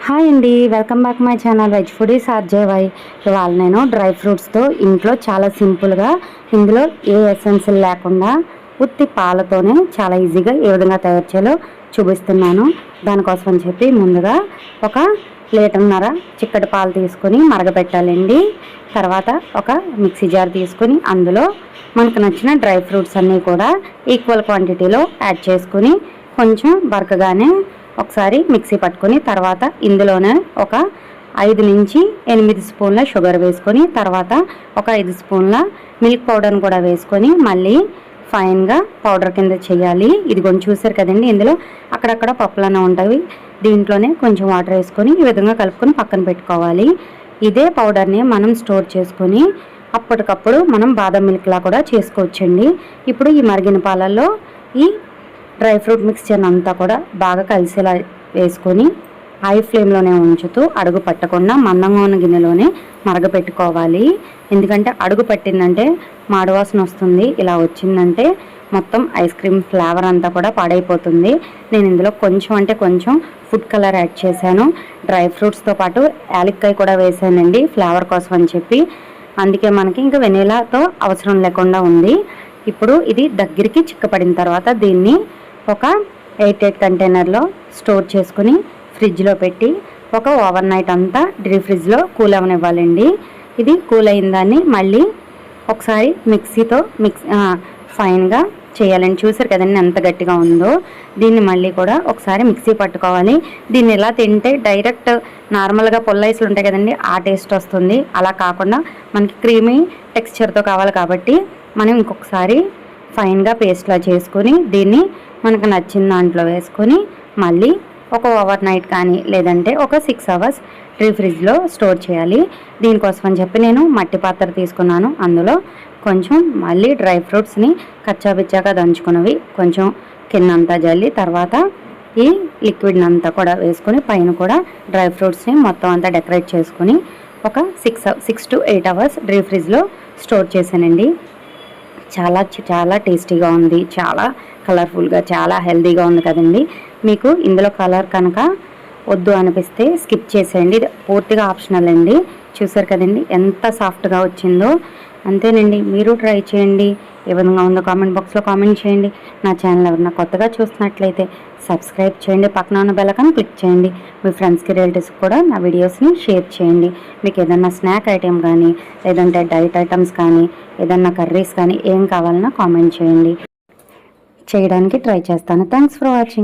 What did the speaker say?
Hi అండి, welcome back my channel veg foodies RJY. ఇవాళ నేను డ్రై ఫ్రూట్స్తో ఇంట్లో చాలా సింపుల్గా, ఇందులో ఏ ఎసెన్షియల్ లేకుండా ఉత్తి పాలతోనే చాలా ఈజీగా ఏ విధంగా తయారు చేయాలో చూపిస్తున్నాను. దానికోసం అని చెప్పి ముందుగా ఒక లీటర్న్నర చిక్కటి పాలు తీసుకొని మరగపెట్టాలండి. తర్వాత ఒక మిక్సీ జార్ తీసుకొని అందులో మనకు నచ్చిన డ్రై ఫ్రూట్స్ అన్నీ కూడా ఈక్వల్ క్వాంటిటీలో యాడ్ చేసుకొని కొంచెం బరకగానే ఒకసారి మిక్సీ పట్టుకొని తర్వాత ఇందులోనే ఒక 5 నుంచి 8 స్పూన్ల షుగర్ వేసుకొని తర్వాత ఒక 5 స్పూన్ల మిల్క్ పౌడర్ని కూడా వేసుకొని మళ్ళీ ఫైన్గా పౌడర్ కింద చేయాలి. ఇది కొంచెం చూసారు కదండి, ఇందులో అక్కడక్కడ పప్పులనే ఉంటాయి. దీంట్లోనే కొంచెం వాటర్ వేసుకొని ఈ విధంగా కలుపుకొని పక్కన పెట్టుకోవాలి. ఇదే పౌడర్ని మనం స్టోర్ చేసుకొని అప్పటికప్పుడు మనం బాదం మిల్క్లా కూడా చేసుకోవచ్చండి. ఇప్పుడు ఈ మరిగిన పాలల్లో ఈ డ్రై ఫ్రూట్ మిక్స్చర్ అంతా కూడా బాగా కలిసేలా వేసుకొని హై ఫ్లేమ్లోనే ఉంచుతూ అడుగు పట్టకుండా మందంగా ఉన్న గిన్నెలోనే మరగపెట్టుకోవాలి. ఎందుకంటే అడుగు పట్టిందంటే మాడవాసన వస్తుంది. ఇలా వచ్చిందంటే మొత్తం ఐస్ క్రీమ్ ఫ్లేవర్ అంతా కూడా పాడైపోతుంది. నేను ఇందులో కొంచెం అంటే కొంచెం ఫుడ్ కలర్ యాడ్ చేశాను. డ్రై ఫ్రూట్స్తో పాటు యాలక్కాయ కూడా వేసానండి ఫ్లేవర్ కోసం అని చెప్పి. అందుకే మనకి ఇంకా వెనీలాతో అవసరం లేకుండా ఉంది. ఇప్పుడు ఇది దగ్గరికి చిక్కపడిన తర్వాత దీన్ని ఒక 8 కంటైనర్లో స్టోర్ చేసుకుని ఫ్రిడ్జ్లో పెట్టి ఒక ఓవర్ నైట్ అంతా డీప్ ఫ్రిడ్జ్లో కూల్ అవనివ్వాలండి. ఇది కూల్ అయిన దాన్ని మళ్ళీ ఒకసారి మిక్సీతో ఫైన్గా చేయాలండి. చూసారు కదండి ఎంత గట్టిగా ఉందో. దీన్ని మళ్ళీ కూడా ఒకసారి మిక్సీ పట్టుకోవాలి. దీన్ని ఎలా తింటే డైరెక్ట్ నార్మల్గా పొల్లైస్లు ఉంటాయి కదండి, ఆ టేస్ట్ వస్తుంది. అలా కాకుండా మనకి క్రీమీ టెక్స్చర్తో కావాలి కాబట్టి మనం ఇంకొకసారి ఫైన్గా పేస్ట్లా చేసుకొని దీన్ని మనకు నచ్చిన దాంట్లో వేసుకొని మళ్ళీ ఒక ఓవర్ నైట్ కానీ లేదంటే ఒక 6 అవర్స్ డీప్ ఫ్రిడ్జ్లో స్టోర్ చేయాలి. దీనికోసం అని చెప్పి నేను మట్టి పాత్ర తీసుకున్నాను. అందులో కొంచెం మళ్ళీ డ్రై ఫ్రూట్స్ని కచ్చాపిచ్చాగా దంచుకున్నవి కొంచెం కిందంతా జల్లి తర్వాత ఈ లిక్విడ్ని అంతా కూడా వేసుకొని పైన కూడా డ్రై ఫ్రూట్స్ని మొత్తం అంతా డెకరేట్ చేసుకొని ఒక 6 to 8 అవర్స్ డీప్ ఫ్రిడ్జ్లో స్టోర్ చేశానండి. చాలా చాలా టేస్టీగా ఉంది, చాలా కలర్ఫుల్గా, చాలా హెల్తీగా ఉంది కదండి. మీకు ఇందులో కలర్ కనుక వద్దు అనిపిస్తే స్కిప్ చేసేయండి, ఇది పూర్తిగా ఆప్షనల్ అండి. చూసారు కదండి ఎంత సాఫ్ట్గా వచ్చిందో. అంతేనండి, మీరు ట్రై చేయండి. ఏ విధంగా ఉందో కామెంట్ బాక్స్లో కామెంట్ చేయండి. నా ఛానల్ ఎవరైనా కొత్తగా చూస్తున్నట్లయితే సబ్స్క్రైబ్ చేయండి, పక్కన ఉన్న బెల్ ఐకాన్ క్లిక్ చేయండి. మీ ఫ్రెండ్స్కి రిలేటివ్స్కి కూడా నా వీడియోస్ని షేర్ చేయండి. మీకు ఏదన్నా స్నాక్ ఐటెం కానీ లేదంటే డైట్ ఐటమ్స్ కానీ ఏదన్నా కర్రీస్ కానీ ఏం కావాలన్నా కామెంట్ చేయండి, చేయడానికి ట్రై చేస్తాను. Thanks for watching.